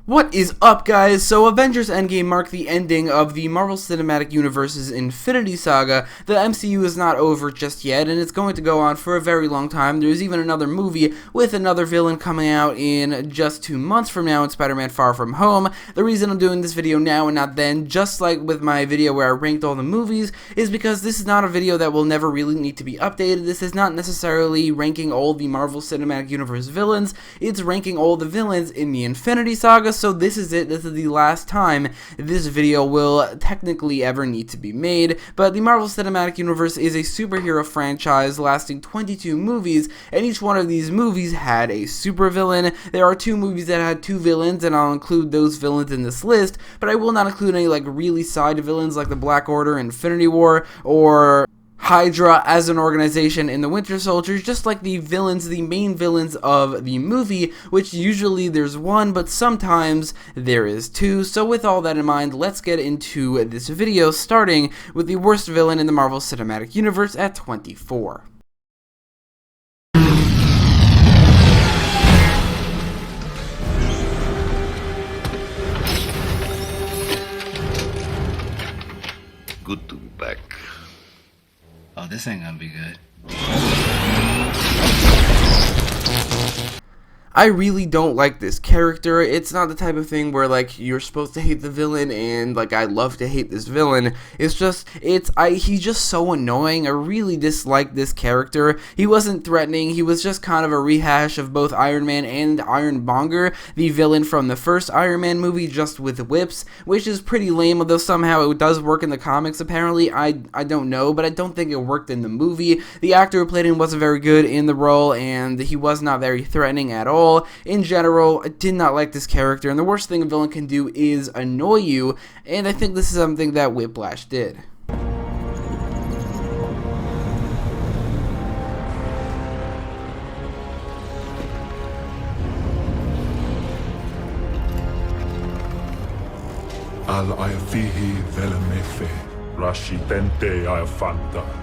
What is up, guys? So Avengers Endgame marked the ending of the Marvel Cinematic Universe's Infinity Saga. The MCU is not over just yet, and it's going to go on for a very long time. There's even another movie with another villain coming out in just 2 months from now in Spider-Man Far From Home. The reason I'm doing this video now and not then, just like with my video where I ranked all the movies, is because this is not a video that will never really need to be updated. This is not necessarily ranking all the Marvel Cinematic Universe villains. It's ranking all the villains in the Infinity Saga. So this is it. This is the last time this video will technically ever need to be made. But the Marvel Cinematic Universe is a superhero franchise lasting 22 movies, and each one of these movies had a supervillain. There are 2 movies that had 2 villains, and I'll include those villains in this list, but I will not include any really side villains like the Black Order, Infinity War, or Hydra as an organization in the Winter Soldier, just like the villains, the main villains of the movie, which usually there's 1, but sometimes there is 2. So with all that in mind, let's get into this video, starting with the worst villain in the Marvel Cinematic Universe at 24. Good to be back. Oh, this ain't gonna be good. I really don't like this character. It's not the type of thing where you're supposed to hate the villain and I love to hate this villain. It's just he's just so annoying. I really dislike this character. He wasn't threatening. He was just kind of a rehash of both Iron Man and Ironmonger, the villain from the first Iron Man movie, just with whips, which is pretty lame, although somehow it does work in the comics apparently. I don't know, but I don't think it worked in the movie. The actor who played him wasn't very good in the role, and he was not very threatening at all. In general, I did not like this character, and the worst thing a villain can do is annoy you, and I think this is something that Whiplash did. Al-Ayfihi Velamefe, Rashidente Ayafanta.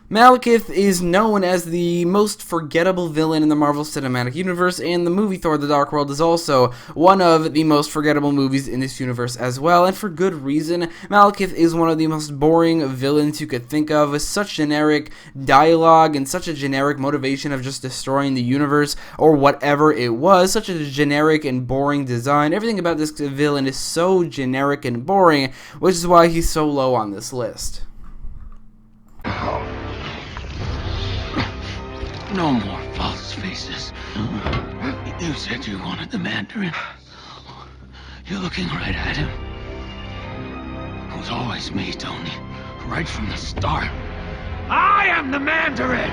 Malekith is known as the most forgettable villain in the Marvel Cinematic Universe, and the movie Thor: The Dark World is also one of the most forgettable movies in this universe as well, and for good reason. Malekith is one of the most boring villains you could think of, with such generic dialogue and such a generic motivation of just destroying the universe, or whatever it was, such a generic and boring design. Everything about this villain is so generic and boring, which is why he's so low on this list. No more false faces. You said you wanted the Mandarin. You're looking right at him. It was always me, Tony. Right from the start. I am the Mandarin!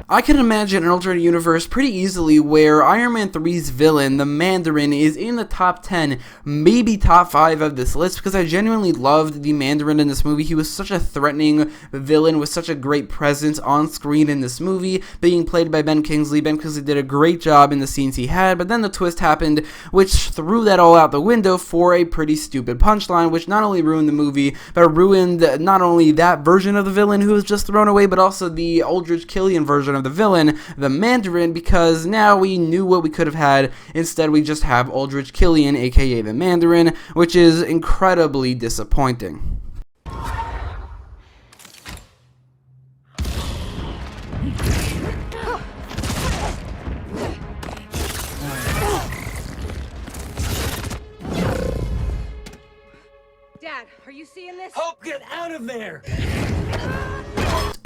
I can imagine an alternate universe pretty easily where Iron Man 3's villain, the Mandarin, is in the top 10, maybe top 5 of this list, because I genuinely loved the Mandarin in this movie. He was such a threatening villain with such a great presence on screen in this movie, being played by Ben Kingsley. Ben Kingsley did a great job in the scenes he had, but then the twist happened, which threw that all out the window for a pretty stupid punchline, which not only ruined the movie, but ruined not only that version of the villain who was just thrown away, but also the Aldrich Killian version of the villain, the Mandarin, because now we knew what we could have had. Instead, we just have Aldrich Killian, aka the Mandarin, which is incredibly disappointing. Dad, are you seeing this? Hope, get out of there!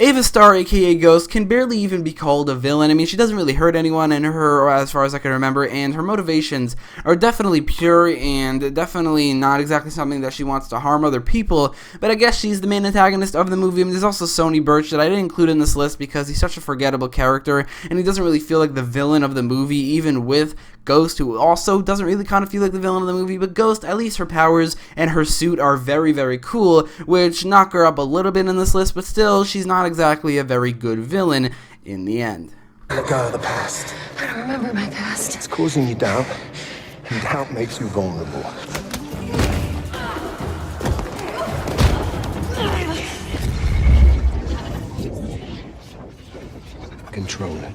Ava Starr, aka Ghost, can barely even be called a villain. I mean, she doesn't really hurt anyone, and her, as far as I can remember, and her motivations are definitely pure and definitely not exactly something that she wants to harm other people, but I guess she's the main antagonist of the movie. I mean, there's also Sonny Birch that I didn't include in this list because he's such a forgettable character, and he doesn't really feel like the villain of the movie, even with Ghost, who also doesn't really kind of feel like the villain of the movie, but Ghost, at least her powers and her suit are very, very cool, which knock her up a little bit in this list, but still, she's not exactly a very good villain in the end. Let go of the past. I don't remember my past. It's causing you doubt, and doubt makes you vulnerable. Control it.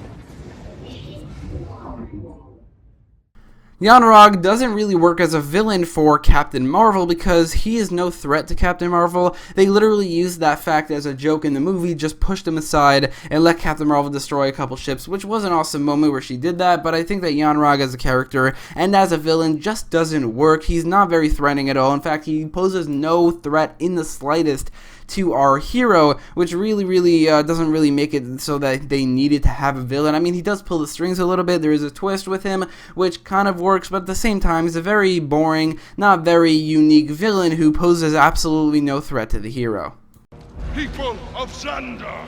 Yon-Rogg doesn't really work as a villain for Captain Marvel because he is no threat to Captain Marvel. They literally used that fact as a joke in the movie, just pushed him aside and let Captain Marvel destroy a couple ships, which was an awesome moment where she did that, but I think that Yon-Rogg as a character and as a villain just doesn't work. He's not very threatening at all. In fact, he poses no threat in the slightest to our hero, which really doesn't really make it so that they needed to have a villain. I mean, he does pull the strings a little bit. There is a twist with him, which kind of works, but at the same time, he's a very boring, not very unique villain who poses absolutely no threat to the hero. People of Xandar,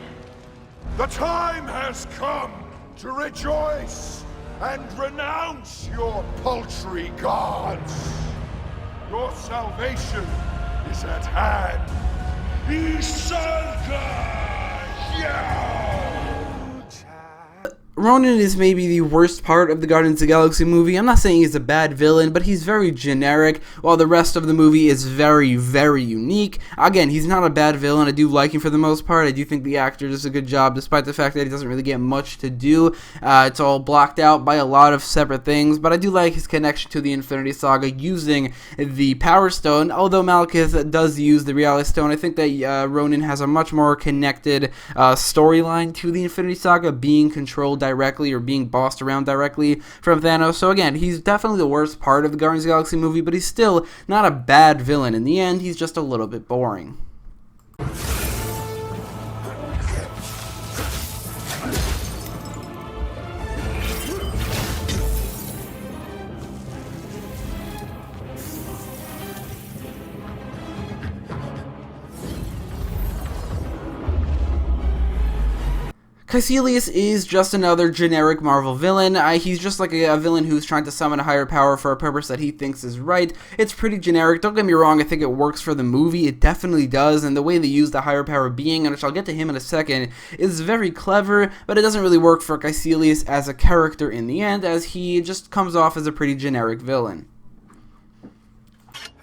the time has come to rejoice and renounce your paltry gods. Your salvation is at hand. Saga! Ronan is maybe the worst part of the Guardians of the Galaxy movie. I'm not saying he's a bad villain, but he's very generic, while the rest of the movie is very unique. Again, he's not a bad villain. I do like him for the most part. I do think the actor does a good job, despite the fact that he doesn't really get much to do. It's all blocked out by a lot of separate things, but I do like his connection to the Infinity Saga using the Power Stone. Although Malekith does use the Reality Stone, I think that Ronan has a much more connected storyline to the Infinity Saga, being controlled directly or being bossed around directly from Thanos. So again, he's definitely the worst part of the Guardians of the Galaxy movie, but he's still not a bad villain. In the end, he's just a little bit boring. Caecilius is just another generic Marvel villain. He's just like a villain who's trying to summon a higher power for a purpose that he thinks is right. It's pretty generic. Don't get me wrong, I think it works for the movie. It definitely does, and the way they use the higher power being, and which I'll get to him in a second, is very clever, but it doesn't really work for Caecilius as a character in the end, as he just comes off as a pretty generic villain.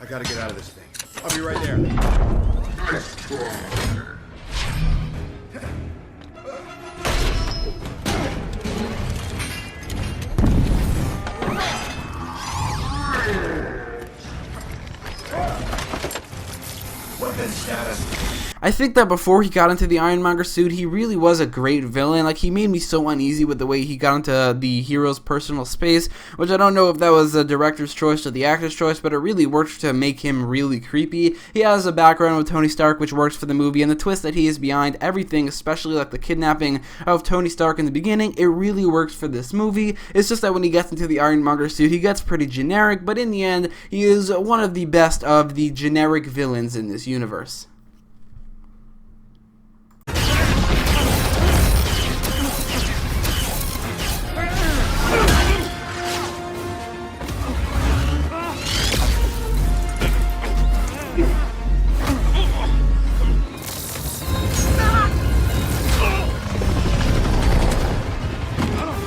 I gotta get out of this thing. I'll be right there. I think that before he got into the Ironmonger suit, he really was a great villain. Like, he made me so uneasy with the way he got into the hero's personal space, which I don't know if that was the director's choice or the actor's choice, but it really worked to make him really creepy. He has a background with Tony Stark, which works for the movie, and the twist that he is behind everything, especially like the kidnapping of Tony Stark in the beginning, it really works for this movie. It's just that when he gets into the Ironmonger suit, he gets pretty generic, but in the end, he is one of the best of the generic villains in this universe.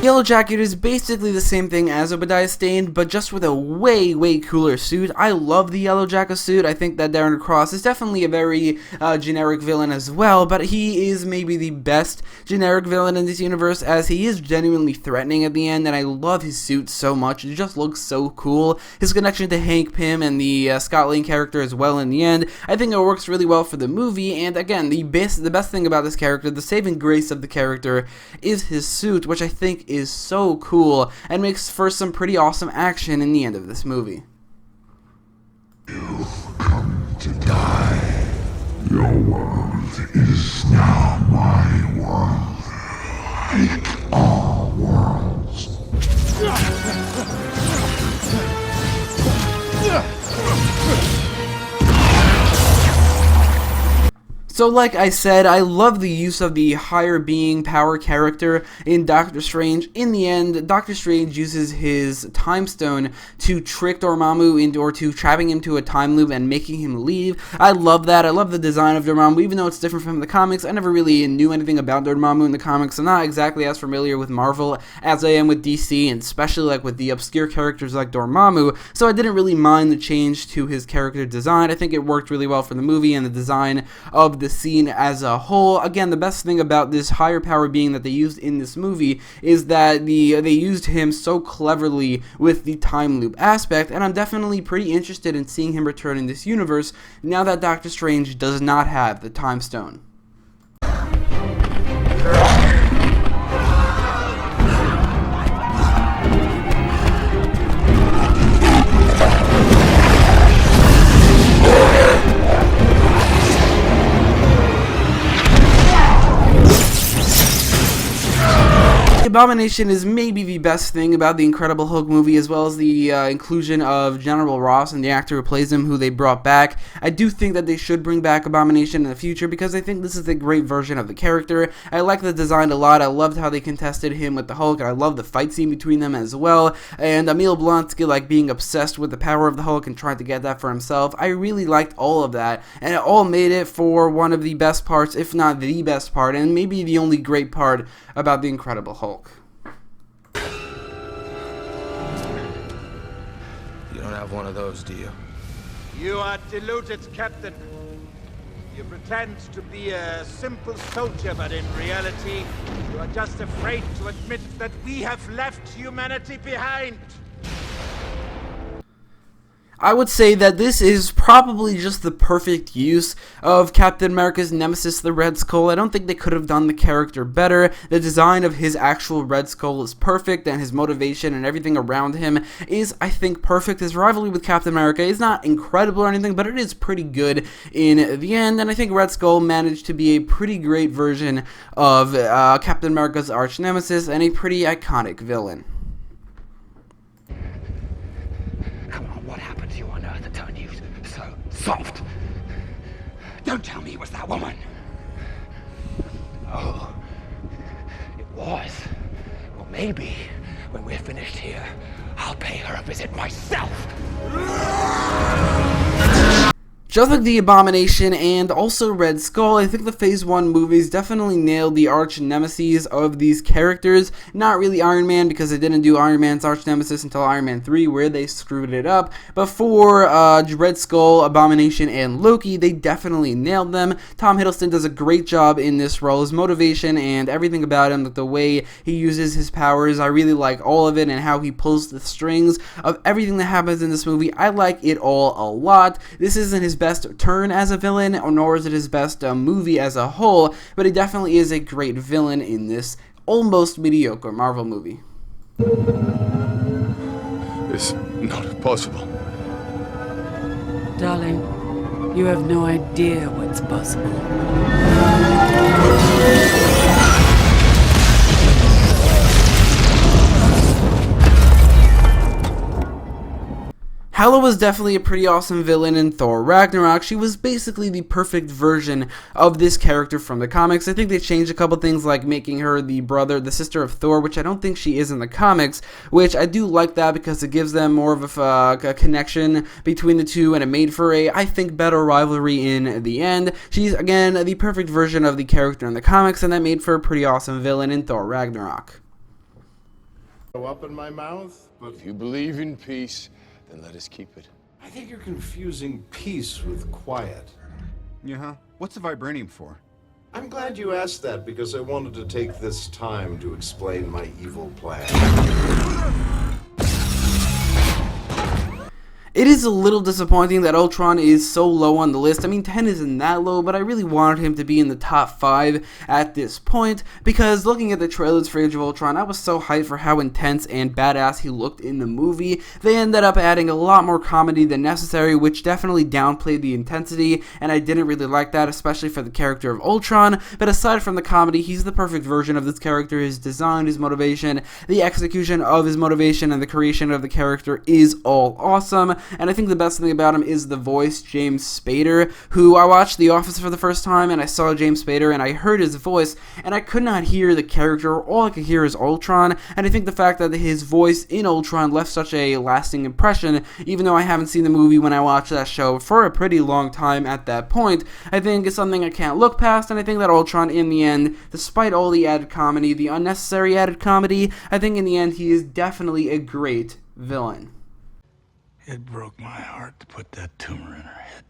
Yellow Jacket is basically the same thing as Obadiah Stane, but just with a way cooler suit. I love the Yellow Jacket suit. I think that Darren Cross is definitely a very generic villain as well, but he is maybe the best generic villain in this universe, as he is genuinely threatening at the end, and I love his suit so much. It just looks so cool. His connection to Hank Pym and the Scott Lang character as well in the end, I think it works really well for the movie, and again, the best thing about this character, the saving grace of the character, is his suit, which I think is so cool and makes for some pretty awesome action in the end of this movie. You've come to die. Your world is now my world. Like all worlds. So like I said, I love the use of the higher being power character in Doctor Strange. In the end, Doctor Strange uses his time stone to trick Dormammu into, or to trapping him to a time loop and making him leave. I love that. I love the design of Dormammu, even though it's different from the comics. I never really knew anything about Dormammu in the comics. I'm not exactly as familiar with Marvel as I am with DC, and especially like with the obscure characters like Dormammu, so I didn't really mind the change to his character design. I think it worked really well for the movie and the design of the the scene as a whole. Again, the best thing about this higher power being that they used in this movie is that they used him so cleverly with the time loop aspect, and I'm definitely pretty interested in seeing him return in this universe now that Doctor Strange does not have the Time Stone. Abomination is maybe the best thing about the Incredible Hulk movie, as well as the inclusion of General Ross and the actor who plays him, who they brought back. I do think that they should bring back Abomination in the future because I think this is a great version of the character. I like the design a lot. I loved how they contested him with the Hulk, and I love the fight scene between them as well. And Emil Blonsky like being obsessed with the power of the Hulk and trying to get that for himself. I really liked all of that, and it all made it for one of the best parts, if not the best part, and maybe the only great part about the Incredible Hulk. You don't have one of those, do you? You are deluded, Captain. You pretend to be a simple soldier, but in reality, you are just afraid to admit that we have left humanity behind. I would say that this is probably just the perfect use of Captain America's nemesis, the Red Skull. I don't think they could have done the character better. The design of his actual Red Skull is perfect, and his motivation and everything around him is, I think, perfect. His rivalry with Captain America is not incredible or anything, but it is pretty good in the end, and I think Red Skull managed to be a pretty great version of Captain America's arch-nemesis and a pretty iconic villain. What happened to you on Earth that turned you so soft? Don't tell me it was that woman. Oh, it was. Well, maybe when we're finished here, I'll pay her a visit myself. Just like the Abomination and also Red Skull, I think the Phase 1 movies definitely nailed the arch-nemeses of these characters. Not really Iron Man, because they didn't do Iron Man's arch-nemesis until Iron Man 3, where they screwed it up. But for Red Skull, Abomination, and Loki, they definitely nailed them. Tom Hiddleston does a great job in this role. His motivation and everything about him, like the way he uses his powers, I really like all of it, and how he pulls the strings of everything that happens in this movie. I like it all a lot. This isn't his best turn as a villain, nor is it his best movie as a whole, but he definitely is a great villain in this almost mediocre Marvel movie. It's not possible. Darling, you have no idea what's possible. Hela was definitely a pretty awesome villain in Thor Ragnarok. She was basically the perfect version of this character from the comics. I think they changed a couple things, like making her the sister of Thor, which I don't think she is in the comics, which I do like that because it gives them more of a connection between the two, and it made for a, I think, better rivalry in the end. She's, again, the perfect version of the character in the comics, and that made for a pretty awesome villain in Thor Ragnarok. Go up in my mouth, but If you believe in peace, then let us keep it. I think you're confusing peace with quiet. Yeah, what's the vibranium for? I'm glad you asked that because I wanted to take this time to explain my evil plan. It is a little disappointing that Ultron is so low on the list. I mean, 10 isn't that low, but I really wanted him to be in the top 5 at this point, because looking at the trailers for Age of Ultron, I was so hyped for how intense and badass he looked in the movie. They ended up adding a lot more comedy than necessary, which definitely downplayed the intensity, and I didn't really like that, especially for the character of Ultron. But aside from the comedy, he's the perfect version of this character. His design, his motivation, the execution of his motivation, and the creation of the character is all awesome. And I think the best thing about him is the voice, James Spader, who I watched The Office for the first time, and I saw James Spader, and I heard his voice, and I could not hear the character. All I could hear is Ultron, and I think the fact that his voice in Ultron left such a lasting impression, even though I haven't seen the movie when I watched that show for a pretty long time at that point, I think is something I can't look past, and I think that Ultron, in the end, despite all the added comedy, the unnecessary added comedy, I think in the end he is definitely a great villain. It broke my heart to put that tumor in her head.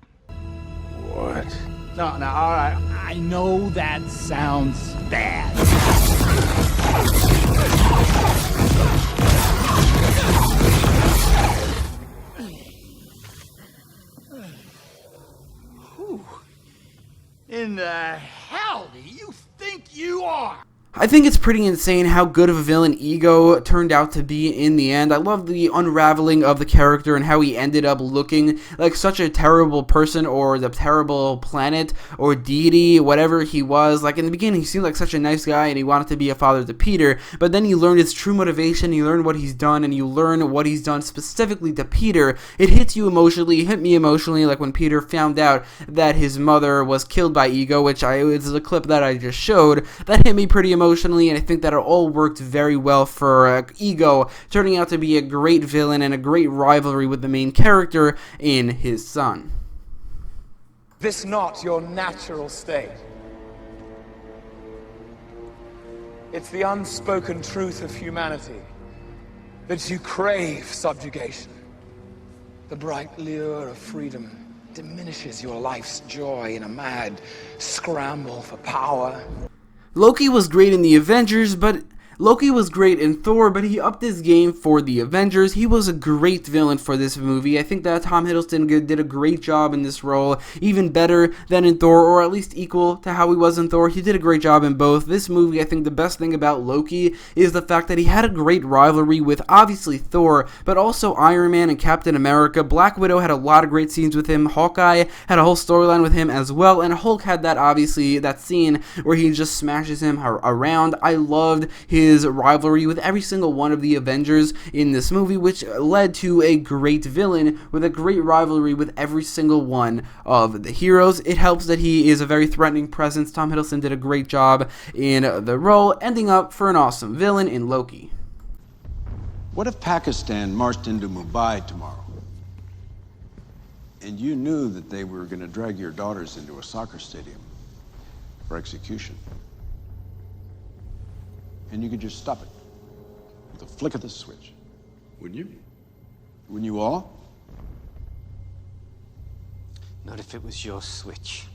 What? No, all right. I know that sounds bad. Who in the hell do you think you are? I think it's pretty insane how good of a villain Ego turned out to be in the end. I love the unraveling of the character and how he ended up looking like such a terrible person, or the terrible planet or deity, whatever he was. Like in the beginning, he seemed like such a nice guy and he wanted to be a father to Peter, but then you learn his true motivation, you learn what he's done, and you learn what he's done specifically to Peter. It hits you emotionally, it hit me emotionally, like when Peter found out that his mother was killed by Ego, which it's a clip that I just showed. That hit me pretty emotionally, and I think that it all worked very well for Ego, turning out to be a great villain and a great rivalry with the main character in his son. This not your natural state. It's the unspoken truth of humanity that you crave subjugation. The bright lure of freedom diminishes your life's joy in a mad scramble for power. Loki was great in the Avengers, but Loki was great in Thor, but he upped his game for the Avengers. He was a great villain for this movie. I think that Tom Hiddleston did a great job in this role, even better than in Thor, or at least equal to how he was in Thor. He did a great job in both. This movie, I think the best thing about Loki is the fact that he had a great rivalry with obviously Thor, but also Iron Man and Captain America. Black Widow had a lot of great scenes with him. Hawkeye had a whole storyline with him as well, and Hulk had that scene where he just smashes him around. I loved his rivalry with every single one of the Avengers in this movie, which led to a great villain with a great rivalry with every single one of the heroes. It helps that he is a very threatening presence. Tom Hiddleston did a great job in the role, ending up for an awesome villain in Loki. What if Pakistan marched into Mumbai tomorrow, and you knew that they were going to drag your daughters into a soccer stadium for execution? And you could just stop it with a flick of the switch. Wouldn't you? Wouldn't you all? Not if it was your switch.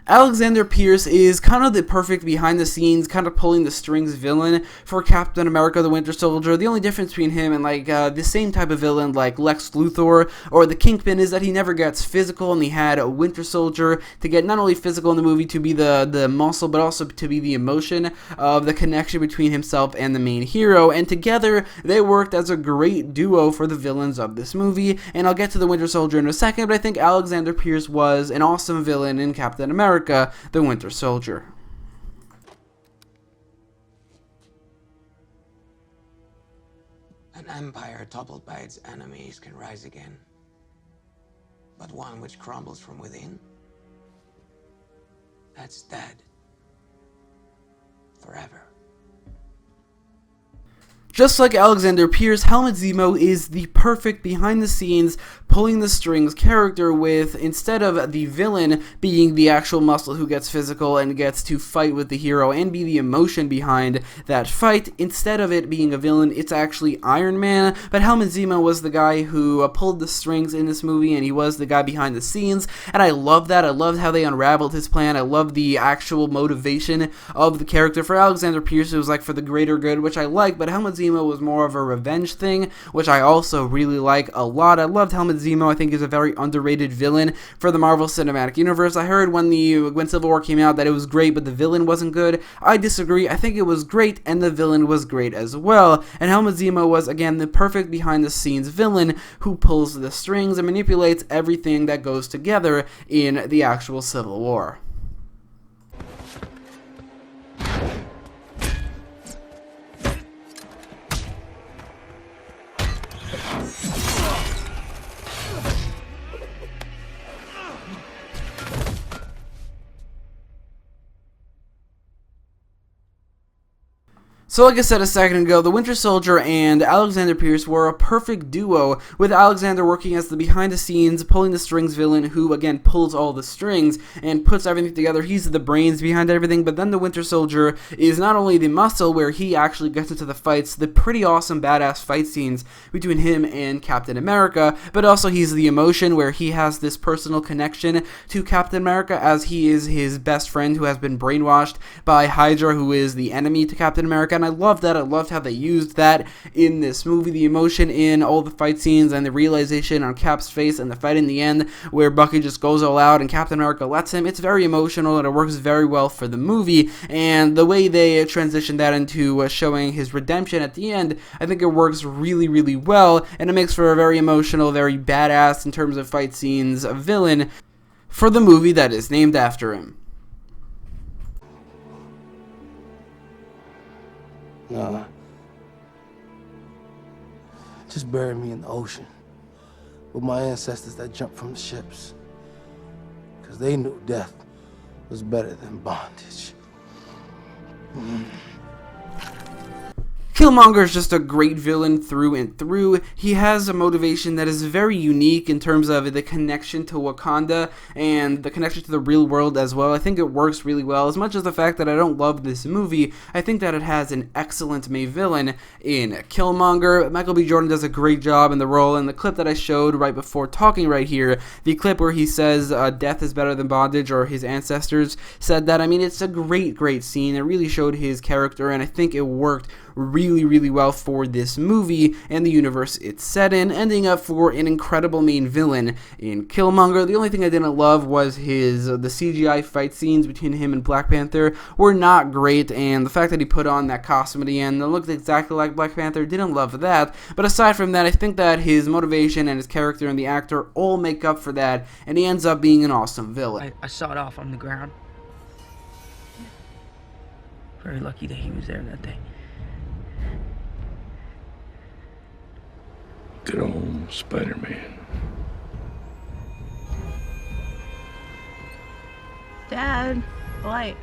Alexander Pierce is kind of the perfect behind-the-scenes, kind of pulling the strings villain for Captain America the Winter Soldier. The only difference between him and the same type of villain like Lex Luthor or the Kingpin is that he never gets physical, and he had a Winter Soldier to get not only physical in the movie to be the muscle, but also to be the emotion of the connection between himself and the main hero, and together they worked as a great duo for the villains of this movie. And I'll get to the Winter Soldier in a second, but I think Alexander Pierce was an awesome villain in Captain America the Winter Soldier. An empire toppled by its enemies can rise again, but one which crumbles from within, that's dead forever. Just like Alexander Pierce, Helmut Zemo is the perfect behind-the-scenes, pulling-the-strings character with, instead of the villain being the actual muscle who gets physical and gets to fight with the hero and be the emotion behind that fight, instead of it being a villain, it's actually Iron Man. But Helmut Zemo was the guy who pulled the strings in this movie, and he was the guy behind the scenes, and I love that. I loved how they unraveled his plan. I love the actual motivation of the character. For Alexander Pierce, it was like for the greater good, which I like, but Helmut Zemo was more of a revenge thing, which I also really like a lot. I loved Helmut Zemo. I think he's a very underrated villain for the Marvel Cinematic Universe. I heard when Civil War came out that it was great, but the villain wasn't good. I disagree. I think it was great, and the villain was great as well. And Helmut Zemo was, again, the perfect behind-the-scenes villain who pulls the strings and manipulates everything that goes together in the actual Civil War. So like I said a second ago, the Winter Soldier and Alexander Pierce were a perfect duo, with Alexander working as the behind-the-scenes, pulling the strings villain who, again, pulls all the strings and puts everything together. He's the brains behind everything, but then the Winter Soldier is not only the muscle where he actually gets into the fights, the pretty awesome badass fight scenes between him and Captain America, but also he's the emotion where he has this personal connection to Captain America as he is his best friend who has been brainwashed by Hydra, who is the enemy to Captain America. And I love that. I loved how they used that in this movie. The emotion in all the fight scenes and the realization on Cap's face and the fight in the end where Bucky just goes all out and Captain America lets him. It's very emotional and it works very well for the movie. And the way they transition that into showing his redemption at the end, I think it works really, really well. And it makes for a very emotional, very badass in terms of fight scenes villain for the movie that is named after him. Nah. Just bury me in the ocean with my ancestors that jumped from the ships. Because they knew death was better than bondage. Killmonger is just a great villain through and through. He has a motivation that is very unique in terms of the connection to Wakanda and the connection to the real world as well. I think it works really well. As much as the fact that I don't love this movie, I think that it has an excellent main villain in Killmonger. Michael B. Jordan does a great job in the role, and the clip that I showed right before talking right here, the clip where he says death is better than bondage, or his ancestors said that, I mean, it's a great, great scene. It really showed his character, and I think it worked really, really well for this movie and the universe it's set in, ending up for an incredible main villain in Killmonger. The only thing I didn't love was the CGI fight scenes between him and Black Panther were not great, and the fact that he put on that costume at the end that looked exactly like Black Panther, didn't love that. But aside from that, I think that his motivation and his character and the actor all make up for that, and he ends up being an awesome villain. I saw it off on the ground. Very lucky that he was there that day. Good old Spider-Man. Dad, light.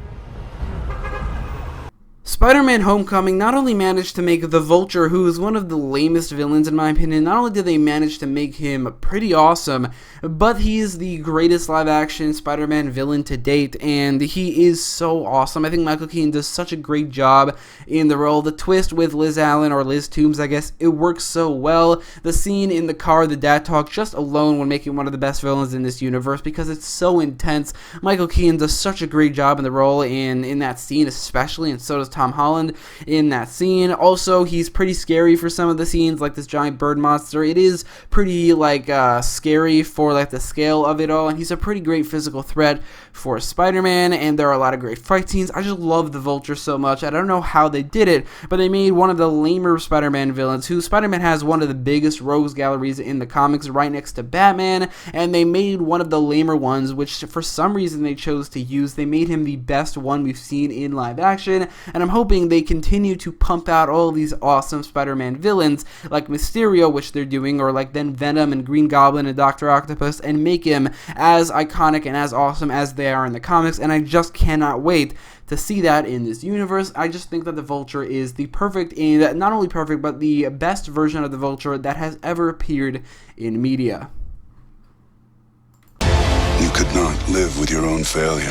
Spider-Man Homecoming not only managed to make the Vulture, who is one of the lamest villains in my opinion, not only did they manage to make him pretty awesome, but he is the greatest live-action Spider-Man villain to date, and he is so awesome. I think Michael Keaton does such a great job in the role. The twist with Liz Allen, or Liz Toombs, I guess, it works so well. The scene in the car, the dad talk, just alone would make him one of the best villains in this universe because it's so intense. Michael Keaton does such a great job in the role in that scene especially, and so does Tom Holland in that scene. Also, he's pretty scary for some of the scenes, like this giant bird monster. It is pretty scary for the scale of it all, and he's a pretty great physical threat for Spider-Man, and there are a lot of great fight scenes. I just love the Vulture so much. I don't know how they did it, but they made one of the lamer Spider-Man villains, who Spider-Man has one of the biggest rogues galleries in the comics right next to Batman, and they made one of the lamer ones, which for some reason they chose to use. They made him the best one we've seen in live action, and I'm hoping they continue to pump out all these awesome Spider-Man villains like Mysterio, which they're doing, or like then Venom and Green Goblin and Dr. Octopus, and make him as iconic and as awesome as they are in the comics, and I just cannot wait to see that in this universe. I just think that the Vulture is the perfect, and not only perfect, but the best version of the Vulture that has ever appeared in media. You could not live with your own failure.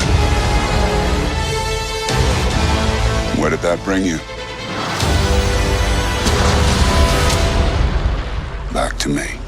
Where did that bring you? Back to me.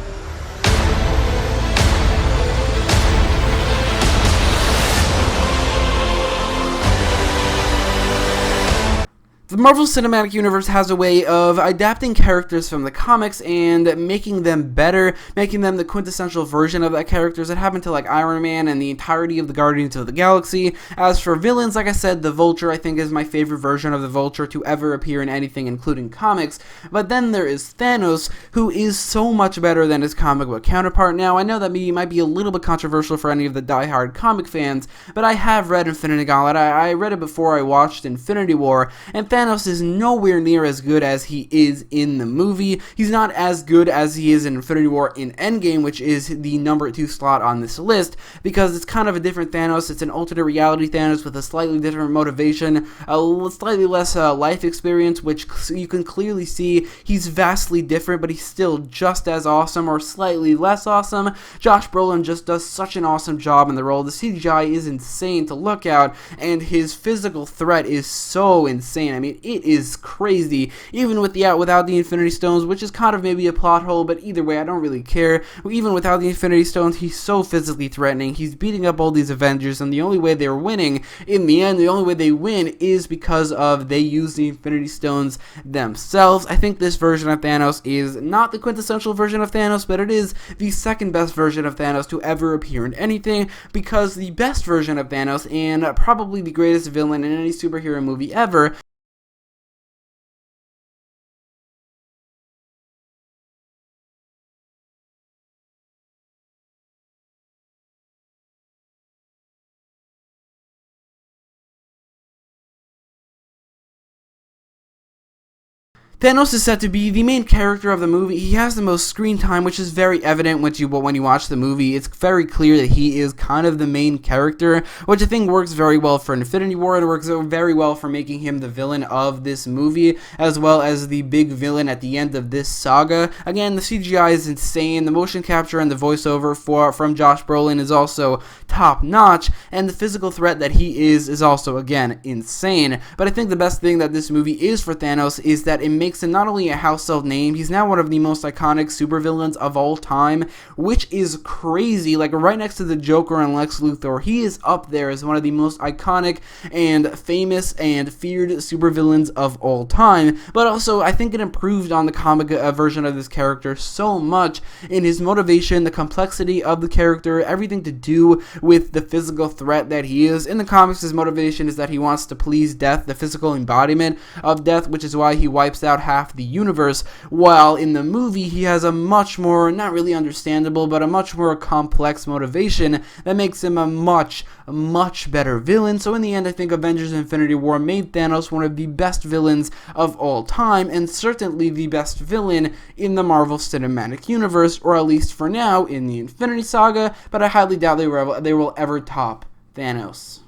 The Marvel Cinematic Universe has a way of adapting characters from the comics and making them better, making them the quintessential version of that characters. It happened to Iron Man and the entirety of the Guardians of the Galaxy. As for villains, like I said, the Vulture I think is my favorite version of the Vulture to ever appear in anything, including comics. But then there is Thanos, who is so much better than his comic book counterpart. Now, I know that might be a little bit controversial for any of the diehard comic fans, but I have read Infinity Gauntlet. I read it before I watched Infinity War, and Thanos is nowhere near as good as he is in the movie. He's not as good as he is in Infinity War in Endgame, which is the number 2 slot on this list, because it's kind of a different Thanos. It's an alternate reality Thanos with a slightly different motivation, a slightly less life experience, which you can clearly see he's vastly different, but he's still just as awesome or slightly less awesome. Josh Brolin just does such an awesome job in the role. The CGI is insane to look at, and his physical threat is so insane. I mean, it is crazy, even without the Infinity Stones, which is kind of maybe a plot hole, but either way, I don't really care. Even without the Infinity Stones, he's so physically threatening. He's beating up all these Avengers, and the only way they're winning, in the end, the only way they win is because of they use the Infinity Stones themselves. I think this version of Thanos is not the quintessential version of Thanos, but it is the second best version of Thanos to ever appear in anything, because the best version of Thanos, and probably the greatest villain in any superhero movie ever, Thanos is set to be the main character of the movie. He has the most screen time, which is very evident when you watch the movie. It's very clear that he is kind of the main character, which I think works very well for Infinity War. It works very well for making him the villain of this movie, as well as the big villain at the end of this saga. Again, the CGI is insane. The motion capture and the voiceover from Josh Brolin is also top-notch, and the physical threat that he is also, again, insane. But I think the best thing that this movie is for Thanos is that it makes him not only a household name, he's now one of the most iconic supervillains of all time, which is crazy. Like, right next to the Joker and Lex Luthor, he is up there as one of the most iconic and famous and feared supervillains of all time. But also, I think it improved on the comic version of this character so much in his motivation, the complexity of the character, everything to do with the physical threat that he is. In the comics, his motivation is that he wants to please death, the physical embodiment of death, which is why he wipes out half the universe, while in the movie he has a much more, not really understandable, but a much more complex motivation that makes him a much better villain. So in the end, I think Avengers Infinity War made Thanos one of the best villains of all time, and certainly the best villain in the Marvel Cinematic Universe, or at least for now in the Infinity Saga, but I highly doubt they will ever top Thanos.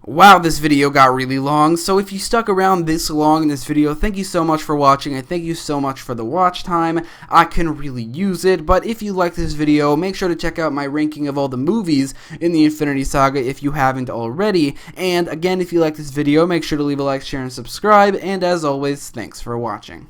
Wow, this video got really long, so if you stuck around this long in this video, thank you so much for watching, and thank you so much for the watch time. I can really use it, but if you like this video, make sure to check out my ranking of all the movies in the Infinity Saga if you haven't already, and again, if you like this video, make sure to leave a like, share, and subscribe, and as always, thanks for watching.